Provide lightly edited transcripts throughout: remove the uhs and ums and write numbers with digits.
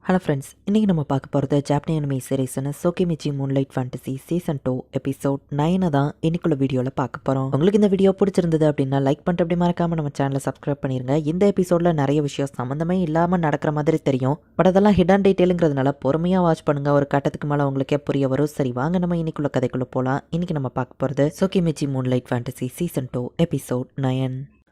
Hello friends, இன்றைக்கி நம்ம பார்க்க போகிறது ஜாப்பனீஸ் அனிமே சீரிஸான Tsukimichi moonlight fantasy season 2 episode 9 தான் இன்னைக்குள்ள வீடியோவில் பார்க்க போகிறோம். உங்களுக்கு இந்த வீடியோ பிடிச்சிருந்தது அப்படின்னா லைக் பண்ணிட்டு அப்படி மறக்காமல் நம்ம சேனலை சப்ஸ்கிரைப் பண்ணிடுங்க. இந்த எபிசோடில் நிறைய விஷயம் சம்மந்தமே இல்லாமல் நடக்கிற மாதிரி தெரியும். பட் அதெல்லாம் ஹிடன் டீட்டெயிலுங்கிறதுனால பொறுமையாக வாட்ச் பண்ணுங்கள். ஒரு கட்டத்துக்கு மேலே உங்களுக்கே புரிய வரும். சரி வாங்க நம்ம இன்னைக்குள்ள கதைக்குள்ளே போகலாம். இன்றைக்கி நம்ம பார்க்க போகிறது சோகிமிச்சி மூன்லைட் ஃபேண்டசி சீசன் 2 எபிசோட் 9.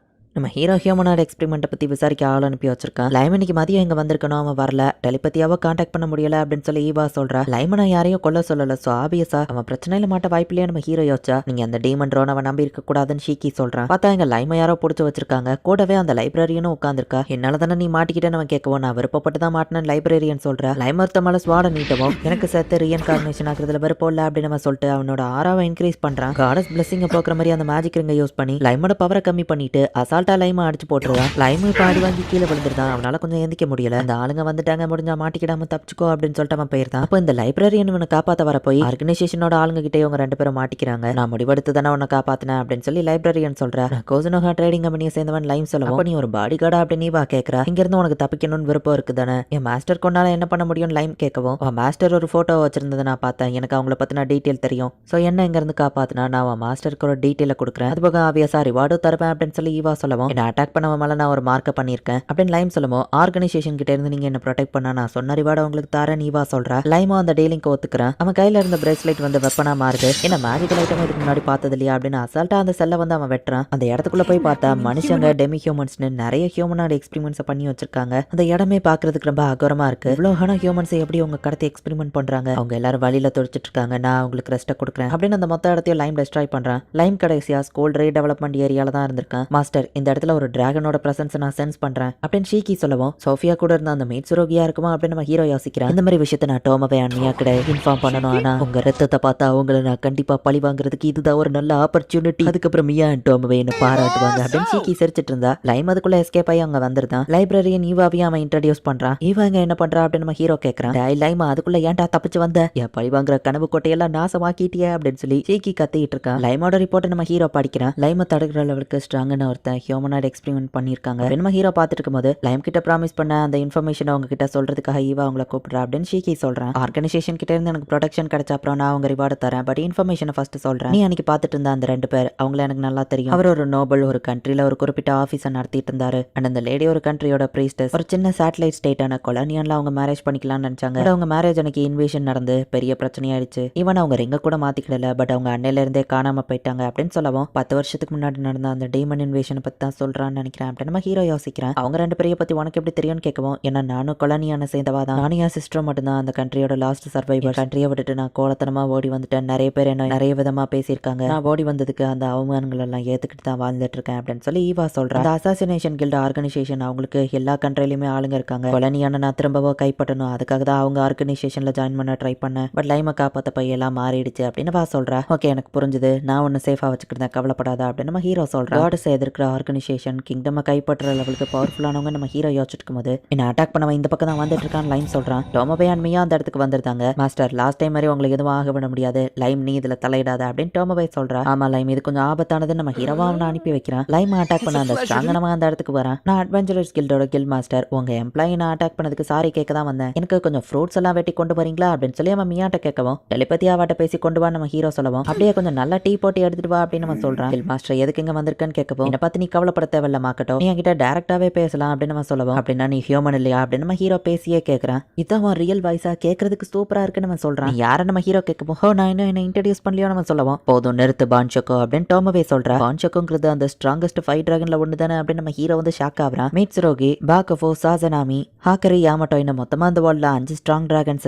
நம்ம ஹீரோ ஹியூமனாய்டு எக்ஸ்பெரிமெண்ட்டை பற்றி விசாரிக்க ஆள் அனுப்பி வச்சிருக்கான். லைமன் இன்னைக்கு மதியம் இங்கே வந்திருக்கணும், அவன் வரல. டெலிபதியாவோ கான்டாக்ட் பண்ண முடியல அப்படின்னு சொல்லி ஈவா சொல்கிறா. லைமனை யாரையும் கொல்ல சொல்லலை, ஸோ ஆபியஸா அவன் பிரச்சனையில் மாட்ட வாய்ப்பில்லையே. நம்ம ஹீரோ யோசிச்சா நீங்கள் அந்த டீமன் ட்ரோன் அவன் நம்பி இருக்கக்கூடாதுன்னு ஷீக்கி சொல்கிறான். பார்த்தா எங்கள் லைமை யாரோ பிடிச்சி வச்சிருக்காங்க. கூடவே அந்த லைப்ரரியனும் உட்காந்துருக்கா. என்னால் தானே நீ மாட்டிக்கிட்டேன்னு அவன் கேட்கவும் நான் விருப்பப்பட்டு தான் மாட்டினேன் லைப்ரரியன் சொல்கிறா. லைமர்த்த மேலே ஸ்வாட நீட்டவும் எனக்கு சேர்த்து ரீஎன்கார்னேஷன் ஆகிறதுல விருப்பம் இல்லை அப்படின்னு அவன் சொல்லிட்டு அவனோட ஆறாவை இன்க்ரீஸ் பண்ணுறான். காடஸ் பிளஸிங்கை போக்குற மாதிரி அந்த மேஜிக் ரிங்கை யூஸ் பண்ணி லைமோட பவரை கம்மி பண்ணிட்டு அசால்ட்டா லைமை அடிச்சு போட்டு லைமு பாடி வாங்கி கீழே விழுந்துருந்தான். அவனால கொஞ்சம் எந்திக்க முடியல. அந்த ஆளுங்க வந்துட்டாங்க, முடிஞ்சா மாட்டிக்கிடாம தப்பிச்சுக்கோ அப்படின்னு சொல்லிட்டு அவன் போயிருந்தான். அப்போ இந்த லைப்ரரியன் இவனை காப்பாற்ற வர போய் ஆர்கனைசேஷனோட ஆளுங்க கிட்டே இவங்க ரெண்டு பேரும் மாட்டிக்கிறாங்க. நான் முடிவெடுத்து தானே உன்னை காப்பாத்தினேன் அப்படின்னு சொல்லி லைப்ரரியன் சொல்றா. கோசனோஹா ட்ரேடிங் கம்பெனியை சேர்ந்தவன் லைம் சொல்லுவான். நீ ஒரு பாடி கார்டா அப்படின்னு வா கேட்கறா. இங்க இருந்து உனக்கு தப்பிக்கணும்னு விருப்பம் இருக்குதானே? என் மாஸ்டர் கொண்டால என்ன பண்ண முடியும் லைம் கேட்கவும், அவன் மாஸ்டர் ஒரு போட்டோ வச்சிருந்ததை நான் பார்த்தேன். எனக்கு அவங்கள பத்தின டீட்டெயில் தெரியும். ஸோ என்ன இங்க இருந்து காப்பாத்தினா நான் அவன் மாஸ்டருக்கு ஒரு டீட்டெயில கொடுக்குறேன். அது போக ஆவியஸா ரிவார்டும் தருவேன் அப்படின்னு சொல்லி ஈவா சொல்லவும், என்ன அட்டாக் பண்ண மேல நான் ஒரு மார்க்க பண்ணியிருக்கேன் அப்படின்னு லைம் சொல்லுமோ, ஆர்கனைசேஷன் கிட்ட இருந்து நீங்க என்ன ப்ரொடெக்ட் பண்ணா நான் சொன்ன ரிவார்டு உங்களுக்கு தரேன் ஈவா சொல்றா. லைமோ அந்த டீலிங்க்கு ஒத்துக்கிறேன். அவன் கையில இருந்த பிரேஸ்லெட் வந்து வெப்பனா மாறுது. என்ன மேஜிக்கல் ஐட்டம் இதுக்கு முன்னாடி பார்த்தது இல்லையா அப்படின்னு அசால்ட்டா அந்த செல்லை வந்து அவன் வெட்டுறான். அந்த இடத்துக்குள்ள போய் பார்த்தா மனுஷங்க டெமி ஹியூமன்ஸ்னு நிறைய ஹியூமனோட எக்ஸ்பெரிமெண்ட்ஸ் பண்ணி வச்சிருக்காங்க. அந்த இடமே பாக்குறதுக்கு ரொம்ப அகரமா இருக்கு. இவ்வளவு ஹியூமன்ஸ் எப்படி உங்க கடத்தி எக்ஸ்பெரிமெண்ட் பண்றாங்க? அவங்க எல்லாரும் வழியில துடிச்சிட்டு இருக்காங்க. நான் அவங்களுக்கு ரெஸ்ட்டை கொடுக்குறேன் அப்படின்னு அந்த மொத்த இடத்தையும் லைம் டெஸ்ட்ராய் பண்றான். லைம் கடைசியா ஸ்கூல் ரீடெவலப்மெண்ட் ஏரியால தான் இருந்திருக்கான். மாஸ்டர், இந்த இடத்துல ஒரு டிராகனோட பிரசன்ஸ் நான் சென்ஸ் பண்றேன் அப்படின்னு ஷீக்கி சொல்லவும், சோஃபியா கூட இருந்த அந்த மீட் சுரோகியா இருக்குமா அப்படின்னு நம்ம ஹீரோ யோசிக்கிறான். இந்த மாதிரி விஷயத்தை நான் டோமவே அண்மையா கிட்ட இன்ஃபார்ம் பண்ணணும். ஆனா உங்க ரத்தத்தை பார்த்தா அவங்களை நான் கண்டிப்பா பழி வாங்குறதுக்கு இதுதான் ஒரு நல்ல ஆப்பர்ச்சுனிட்டி. அதுக்கப்புறம் மியா அண்ட் டோமவே என்ன பாராட்டுவாங்க அப்படின்னு ஷீக்கி சிரிச்சிட்டு இருந்தா. லைம் அதுக்குள்ள எஸ்கேப் ஆகி அவங்க வந்திருந்தான். லைப்ரரியன் ஈவாவையும் அவன் இன்ட்ரடியூஸ் பண்றான். ஈவாங்க என்ன பண்றா அப்படின்னு நம்ம ஹீரோ கேட்கறான். லைம் அதுக்குள்ள ஏன்டா தப்பிச்சு வந்த? என் பழி வாங்குற கனவு கோட்டையெல்லாம் நாசமாக்கிட்டியே அப்படின்னு சொல்லி ஷீக்கி கத்திட்டு இருக்கான். லைமோட ரிப்போர்ட் நம்ம ஹீரோ படிக்கிறான். லைமை தடுக்கிற லெவலுக்கு ஸ்ட்ராங்கான ஒருத்தன் ஹியூமனாய்டு எக்ஸ்பெரிமெண்ட் பண்ணியிருக்காங்க. நம்ம ஹீரோ பார்த்துட்டு இருக்கும்போது லைம் கிட்ட ப்ராமிஸ் பண்ண அந்த இன்ஃபர்மேஷன் அவங்க கிட்ட சொல்றதுக்காக ஈவா அவங்கள கூப்பிடுறா அப்படின்னு ஷீக்கி சொல்றான். ஆர்கனைசேஷன் கிட்ட இருந்து எனக்கு ப்ரொடெக்ஷன் கிடைச்ச அப்புறம் நான் அவங்க ரிவார்டு தரேன். பட் இன்ஃபர்மேஷனை ஃபர்ஸ்ட் சொல்றேன். நீ அன்னைக்கு பார்த்துட்டு இருந்த அந்த ரெண்டு பேர், அவங்கள எனக்கு நல்லா தெரியும். அவர் ஒரு நோபல், ஒரு கண்ட்ரில ஒரு குறிப்பிட்ட ஆஃபீஸை நடத்திட்டு இருந்தாரு. அண்ட் அந்த லேடி ஒரு கண்ட்ரியோட பிரீஸ்டஸ். ஒரு சின்ன சேட்டலைட் ஸ்டேட்டான கொலனியன்ல அவங்க மேரேஜ் பண்ணிக்கலாம்னு நினைச்சாங்க. அவங்க மேரேஜ் அன்னைக்கு இன்வேஷன் நடந்து பெரிய பிரச்சனையாயிடுச்சு. ஈவன் அவங்க ரிங்க கூட மாத்திக்கல. பட் அவங்க அன்னையில இருந்தே காணாம போயிட்டாங்க அப்படின்னு சொல்லவும், 10 வருஷத்துக்கு முன்னாடி நடந்த அந்த டீமன் இன்வேஷனை பத்தி தான் சொல்றான்னு நினைக்கிறேன் அப்படின்னு நம்ம ஹீரோ யோசிக்கிறேன். அவங்க ரெண்டு பேரைய பத்தி உனக்கு எப்படி தெரியும்னு கேட்கவும், ஏன்னா நானும் கொலனியான சேர்ந்தவா தான். நானும் என் சிஸ்டர் மட்டும்தான் அந்த கண்ட்ரியோட லாஸ்ட் சர்வைவர். கண்ட்ரியை விட்டுட்டு நான் கோலத்தனமா ஓடி வந்துட்டேன். நிறைய பேர் என்ன நிறைய விதமா பேசியிருக்காங்க. நான் ஓடி வந்ததுக்கு அந்த அவமானங்கள் எல்லாம் ஏத்துக்கிட்டு தான் வாழ்ந்துட்டு இருக்கேன் அப்படின்னு சொல்லி ஈவா சொல்றேன். அந்த அசாசினேஷன் கில்ட் ஆர்கனைசேஷன் அவங்களுக்கு எல்லா கண்ட்ரிலுமே ஆளுங்க இருக்காங்க. கொலனியான நான் திரும்பவோ கைப்பற்றணும். அதுக்காக தான் அவங்க ஆர்கனைசேஷன்ல ஜாயின் பண்ண ட்ரை பண்ணேன். பட் லைமை காப்பாத்த போய் எல்லாம் மாறிடுச்சு அப்படின்னு வா சொல்றா. ஓகே, எனக்கு புரிஞ்சுது. நான் ஒன்னு சேஃபா வச்சுக்கிட்டேன், கவலைப்படாத அப்படின்னு நம்ம ஹீரோ சொல்றேன். காட்ஸ் எதிர்க்கிற ஆர்கனைசேஷன் கிங்டம் கைப்பற்ற லெவலுக்கு பவர்ஃபுல்லானவங்க நம்ம ஹீரோ யோசிச்சுட்டு இருக்கும்போது, என்ன அட்டாக் பண்ணவன் இந்த பக்கம் தான் வந்துட்டு இருக்கான் லைம் சொல்றான். டோமோவே அண்மையா அந்த இடத்துக்கு வந்திருந்தாங்க. மாஸ்டர், லாஸ்ட் டைம் மாதிரி உங்களுக்கு எதுவும் ஆக விட முடியாது. லைம், நீ இதுல தலையிடாத அப்படின்னு டோமோவே சொல்றா. ஆமா லைம், இது கொஞ்சம் ஆபத்தானது. நம்ம ஹீரோவா அவனை அனுப்பி வைக்கிறான். லைம் அட்டாக் பண்ண அந்த ஸ்ட்ராங்கனமா அந்த இடத்துக்கு வரான். நான் அட்வென்ச்சரஸ் கில்டோட கில் மாஸ்டர். உங்க எம்ப்ளாயி நான் அட்டாக் பண்ணதுக்கு சாரி கேட்க தான் வந்தேன். எனக்கு கொஞ்சம் ஃப்ரூட்ஸ் எல்லாம் வெட்டி கொண்டு வரீங்களா அப்படின்னு சொல்லி அவன் மியாட்ட கேட்கவும், டெலிபதியாவாட்ட பேசி கொண்டு வா நம்ம ஹீரோ சொல்லவும், அப்படியே கொஞ்சம் நல்லா டீ போட்டு எடுத்துட்டு வா அப்படின்னு நம்ம சொல்றான். கில் மாஸ்டர் எதுக்கு இங்க வந்திருக்கேன்னு கேட்கவும், என்ன பத்தி நீ கவலைப்பட தேவையில்ல மாக்கட்டும், நீ என்கிட்ட டைரக்டாவே பேசலாம் அப்படின்னு நம்ம சொல்லவும், அப்படின்னா நீ ஹியூமன் இல்லையா அப்படின்னு நம்ம ஹீரோ பேசியே கேட்கறான். இதான் ரியல் வாய்ஸா கேட்கறதுக்கு சூப்பரா இருக்குன்னு நம்ம சொல்றான். யாரை நம்ம ஹீரோ கேட்கவும், நான் இன்னும் என்ன இன்ட்ரடியூஸ் பண்ணலையோ நம்ம சொல்லவும், போதும் நிறுத்து பான்ஷோக்கோ அப்படின்னு டோமோவே சொல்றா. பான்ஷோக்கோங்கிறது அந்த ஸ்ட்ராங்கஸ்ட் ஃபைட் டிராகன்ல ஒன்று தானே அப்படின்னு நம்ம ஹீரோ வந்து ஷாக் ஆகுறான். மீட்சுரோகி, பாக்கஃபோ, சாசனாமி, ஹாக்கரி, யாமட்டோ, இன்னும் மொத்தமா அந்த வேர்ல்ட்ல 5 ஸ்ட்ராங் டிராகன்ஸ்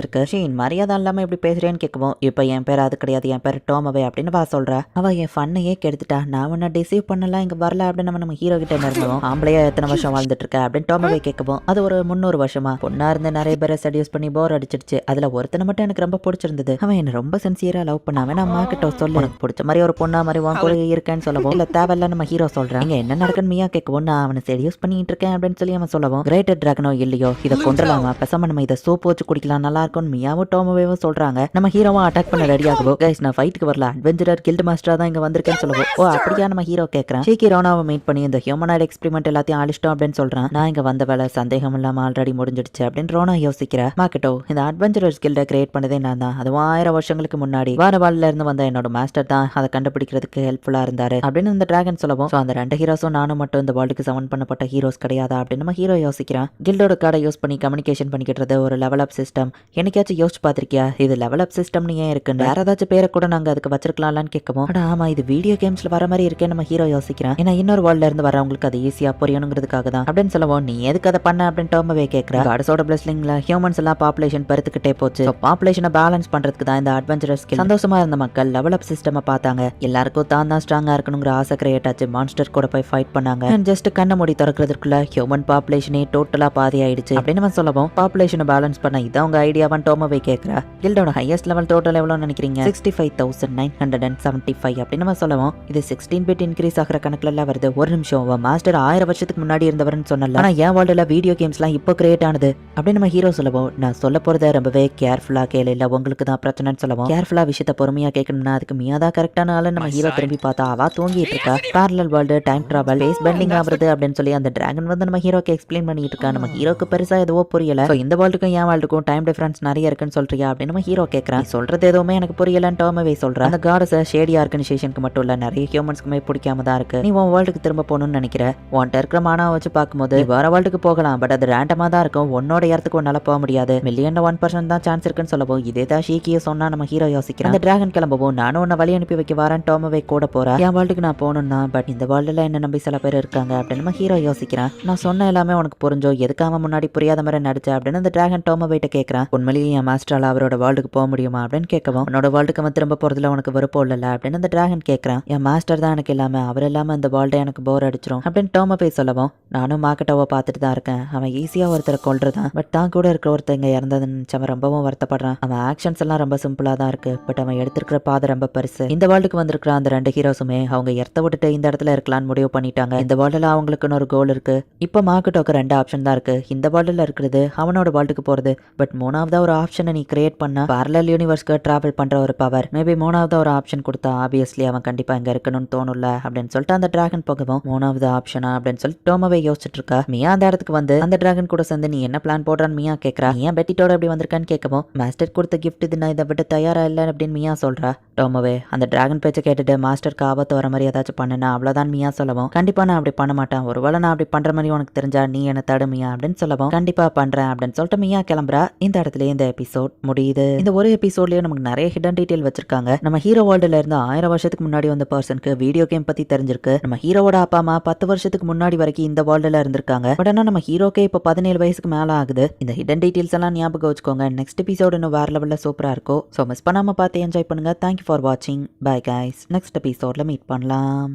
இருக்கு. ஷீன், மரியாதை இல்லாம இப்படி பேசுறேன்னு கேட்கவும், இப்போ என் பேர் அது கிடையாது, என் பேர் டோமோவே அப்படின்னு வா சொல்றா. அவ என் ஃபன்னையே கெடுத்துட்டா. நான் உன்னை டிசீவ் பண்ணலாம், இங்க வரல அப்படின்னு நம்ம ஹீரோ கிட்ட இருந்தோம். ஆம்பளையா எத்தனை வருஷம் வாழ்ந்துட்டு இருக்க அப்படின்னு டோமோவே கேட்கவும், அது ஒரு 300 வருஷமா. பொண்ணா இருந்து நிறைய பேரை செடியூஸ் பண்ணி போர் அடிச்சிடுச்சு. அதுல ஒருத்தனை மட்டும் எனக்கு ரொம்ப பிடிச்சிருந்தது. அவன் என்ன ரொம்ப சின்சியரா லவ் பண்ணாம நான் அம்மா கிட்ட சொல்லு, உனக்கு பிடிச்ச மாதிரி ஒரு பொண்ணா மாதிரி வாங்க கூட இருக்கேன்னு சொல்லவும், இல்ல தேவையில்ல நம்ம ஹீரோ சொல்றான். இங்க என்ன நடக்குன்னு மியா கேட்கவும், நான் அவனை செடியூஸ் பண்ணிட்டு இருக்கேன் அப்படின்னு சொல்லி அவன் சொல்லவும், கிரேட்டர் டிராகனோ இல்லையோ இதை கொண்டுலாமா, பேசாம நம்ம இதை சூப் வச்சு குடிக்கலாம், நல்லா இருக்கும்னு மியாவும் டோமோவேவும் சொல்றாங்க. நம்ம ஹீரோவும் அட்டாக் பண்ண ரெடி ஆகவோ, கைஸ் நான் ஃபைட்டுக்கு வரல, அட்வென்ச்சரர் கில்ட் மாஸ்டரா தான் இங்க வந்திருக்கேன்னு சொல்லவும், ஓ அப்படியா நம்ம ஹீரோ கேட்கறான். ஷீக்கி ரோனாவை மீட் பண்ணி இந்த ஹியூமனாய்டு எக்ஸ்பெரிமெண்ட் எல்லாத்தையும் அழிச்சிட்டோம் அப்படின்னு சொல்றான். நான் இங்க வந்த வேலை சந்தேகம் இல்லாம ஆல்ரெடி முடிஞ்சிடுச்சு அப்படின்னு ரோனா யோசிக்கிற. மார்க்கெட்டோ இந்த அட்வென்ச்சரஸ் கில்ட கிரியேட் பண்ணதே நான் தான். அதுவும் 1000 வருஷங்களுக்கு முன்னாடி வானவால்ல இருந்து வந்த என்னோட மாஸ்டர் தான் அதை கண்டுபிடிக்கிறதுக்கு ஹெல்ப்ஃபுல்லா இருந்தாரு அப்படின்னு இந்த டிராகன் சொல்லவும், அந்த 2 ஹீரோஸும் நானும் மட்டும் இந்த வேர்ல்டுக்கு சமன் பண்ணப்பட்ட ஹீரோஸ் கிடையாதா அப்படின்னு நம்ம ஹீரோ யோசிக்கிறான். கில்டோட கார்டை யூஸ் பண்ணி கம்யூனிகேஷன் பண்ணிக்கிட்டு ஒரு லெவல் அப் சிஸ்டம். என்னைக்காச்சும் யோசிச்சு பாத்திருக்கியா இது லெவல் அப் சிஸ்டம்னு ஏன் இருக்குன்னு? வேற ஏதாச்சும் பேரை கூட நாங்க அதுக்கு வச்சிருக்கலாம்னு கேட்கவும், ஆமா இது வீடியோ கேம்ஸ்ல வர மாதிரி இருக்கே நம்ம ஹீரோ யோசிக்கிறான். ஏன்னா இன்னொரு வேர்ல்ட்ல இருந்து வரவங்களுக்கு அது ஈஸியா புரியணுங்கிறதுக்காக தான் அப்படின்னு சொல்லவும், நீ எதுக்கு அதை பண்ண அப்படின்னு டோமவே கேட்கிறா. கார்டஸோட பிளஸ்லிங்ல ஹியூமன்ஸ் எல்லாம் பாப்புலேஷன் பெருத்துக்கிட்டே போச்சு. பாப்புலேஷனை பேலன்ஸ் பண்றதுக்கு தான் இந்த அட்வென்ச்சரஸ் ஸ்கில். சந்தோஷமா இருந்த மக்கள் லெவல் அப் சிஸ்டம் பார்த்தாங்க. எல்லாருக்கும் தான் ஸ்ட்ராங்கா இருக்கணுங்கிற ஆசை கிரியேட் ஆச்சு. மான்ஸ்டர் கூட போய் ஃபைட் பண்ணாங்க. ஜஸ்ட் கண்ண மூடி திறக்கிறதுக்குள்ள ஹியூமன் பாப்புலேஷனே டோட்டலா பாதி ஆயிடுச்சு அப்படின்னு நம்ம சொல்லவும், பாப்புலேஷனை பேலன்ஸ் பண்ண இதான் உங்க ஐடியாவான் டோமவே கேட்கிறா. கில்டோட ஹையஸ்ட் லெவல் டோட்டல் எவ்வளவு நினைக்கிறீங்க? 65,975 அப்படின்னு நம்ம சொல்லவும், இது 16 பிட் இன்க்ரீஸ் ஆகிற கணக்குல எல்லாம் வருது. ஒரு நிமிஷம், மாஸ்டர் 1000 வருஷத்துக்கு முன்னாடி இருந்தவர்னு சொன்னல, ஆனா என் வேர்ல்டுல வீடியோ கேம்ஸ் எல்லாம் இப்போ கிரியேட் ஆனது அப்படின்னு நம்ம ஹீரோ சொல்லவும், நான் சொல்ல போறத ரொம்பவே கேர்ஃபுல்லா கேளு, இல்ல உங்களுக்கு தான் பிரச்சனைன்னு சொல்லவும், கேர்ஃபுல்லா விஷயத்த பொறுமையா கேட்கணும்னா அதுக்கு மியாதான் கரெக்டான ஆளு. நம்ம ஹீரோ திரும்பி பார்த்தா அவ தூங்கிட்டு இருக்கா. Parallel world, time travel, space bending ஆகுறது அப்படின்னு சொல்லி அந்த டிராகன் வந்து நம்ம ஹீரோக்கு எக்ஸ்பிளைன் பண்ணிட்டு இருக்கா. நம்ம ஹீரோக்கு பெருசா எதுவோ புரியல. இந்த வேர்ல்டுக்கும் என் வேர்ல்டுக்கும் டைம் டிஃபரன்ஸ் நிறைய இருக்குன்னு சொல்றியா அப்படின்னு நம்ம ஹீரோ கேட்கறான். சொல்றது எதுவுமே எனக்கு புரியலன்னு டோமவே சொல்றான். அந்த காடஸ ஷேடி ஆர்கனைசேஷனுக்கு மட்டும் இல்ல நிறைய ஹியூமன்ஸ்க்குமே பிடிக்காம தான் இருக்கு. நீ உன் வேர்ல்டுக்கு திரும்ப போகணும்னு நினைக்கிற. உன்கிட்ட இருக்கிற மானாவை வச்சு பார்க்கும்போது வேற வேர்ல்டுக்கு போகலாம், பட் அது ரேண்டமா தான் இருக்கும். உன்னோட இடத்துக்கு உன்னால போக முடியாது. மில்லியன்ல 1% தான் சான்ஸ் இருக்குன்னு சொல்லவும், இதே தான் ஷீக்கிய சொன்னா நம்ம ஹீரோ யோசிக்கிறான். அந்த டிராகன் கிளம்பவும், நானும் உன்னை வழி அனுப்பி வைக்க வரேன் டோமவே கூட போறா. என் வேர்ல்டுக்கு நான் போகணும்னா, பட் இந்த வேர்ல்டுல என்ன நம்பி சில பேர் இருக்காங்க அப்படின்னு நம்ம ஹீரோ யோசிக்கிறான். நான் சொன்ன எல்லாமே உனக்கு புரிஞ்சோ, எதுக்காம முன்னாடி புரியாத மாதிரி நடிச்ச அப்படின்னு அந்த டிராகன் டோமவேட்ட கேட்கறான். உண்மையிலேயே என் மாஸ்டரால அவரோட வேர்ல்டுக்கு போக முடியுமா அப்படின்னு கேட்கவும், உன்னோட வேர்ல்டுக்கு அவன் திரும்ப போறதுல உனக்கு விருப்பம் இல்ல அப்படின்னு அந்த டிராகன் கேட்கறான். என் மாஸ்டர் தான் எனக்கு இல்லாம அவர் இல்லாம இந்த வேர்ல்டை எனக்கு போர் அடிச்சிரும் அப்படின்னு டோமவே சொல்லவும், நானும் மார்க்கெட்டோவை பார்த்துட்டு தான் இருக்கேன். அவன் ஈஸியா ஒருத்தரை கொல்றதான், பட் தான் கூட இருக்கிற ஒருத்தங்க இறந்ததுன்னு அவன் ரொம்பவும் வருத்தப்படுறான். அவன் ஆக்ஷன்ஸ் எல்லாம் ரொம்ப சிம்பிளா தான் இருக்கு, பட் அவன் எடுத்திருக்கிற பாதை ரொம்ப பெருசு. இந்த வேர்ல்டுக்கு வந்திருக்கிற அந்த 2 ஹீரோஸுமே அவங்க எர்த்த விட்டுட்டு இந்த இடத்துல இருக்கலாம்னு முடிவு பண்ணிட்டாங்க. இந்த வேர்ல்டுல அவங்களுக்குன்னு ஒரு கோல் இருக்கு. இப்போ மார்க்கெட்டோக்கு 2 ஆப்ஷன் தான் இருக்கு. இந்த வேர்ல்டுல இருக்கிறது அவனோட வேர்ல்டுக்கு போறது, பட் 3வது ஒரு ஆப்ஷனை நீ கிரியேட் பண்ண பேரலல் யூனிவர்ஸ்க்கு டிராவல் பண்ற ஒரு பவர். மேபி 3வது ஒரு ஆப்ஷன் கொடுத்தா ஆப்வியஸ்லி அவன் கண்டிப்பா இங்க இருக்கணும்னு தோணும்ல அப்படின்னு சொல்லிட்டு அந்த டிராகன் போகவும், 3வது ஆப்ஷனா அப்படின்னு சொல்லிட்டு டோமவே யோசிச்சுட்டு இருக்கா. மியா அந்த இடத்துக்கு வந்து அந்த டிராகன் கூட சேர்ந்து நீ என்ன பிளான் போடுறான்னு மியா கேட்கறா. ஏன் பெட்டிட்டோட எப்படி வந்திருக்கான்னு கேட்கவும், மாஸ்டர் கொடுத்த கிஃப்ட் இது, நான் இதை விட தயாரா இல்லை அப்படின்னு மியா சொல்றா. டோமவே அந்த டிராகன் பேச்சை கேட்டுட்டு மாஸ்டருக்கு ஆபத்து வர மாதிரி ஏதாச்சும் பண்ணுனா அவ்வளவுதான் மியா சொல்லவும், கண்டிப்பா நான் அப்படி பண்ண மாட்டேன். ஒருவேளை நான் அப்படி பண்ற மாதிரி உனக்கு தெரிஞ்சா நீ என்ன தடுமியா அப்படின்னு சொல்லவும், கண்டிப்பா பண்றேன் அப்படின்னு சொல்லிட்டு மியா கிளம்புறா. இந்த இடத்துல இந்த எபிசோட் முடியுது. இந்த ஒரு எபிசோட்லயே நமக்கு நிறைய ஹிடன் டீடைல் வச்சிருக்காங்க. நம்ம ஹீரோ வேர்ல்டுல இருந்து 1000 வருஷத்துக்கு முன்னாடி வந்த பர்சனுக்கு வீடியோ கேம் பத்தி தெரிஞ்சிருக்கு. நம்ம ஹீரோவோட அப்பா அம்மா 10 வருஷத்துக்கு முன்னாடி வரைக்கும் இந்த வேர்ல்டுல இருந்திருக்காங்க. பட் ஆனா நம்ம ஹீரோக்கே இப்ப 17 வயசுக்கு மேல ஆகுது. இந்த ஹிடன் டீடைல்ஸ் எல்லாம் ஞாபகம் வச்சுக்கோங்க. நெக்ஸ்ட் எபிசோட் இன்னும் வேற லெவல்ல சூப்பரா இருக்கும். சோ மிஸ் பண்ணாம பார்த்து என்ஜாய் பண்ணுங்க. தேங்க்யூ ஃபார் வாட்சிங். Bye guys. நெக்ஸ்ட் எபிசோட்ல மீட் பண்ணலாம்.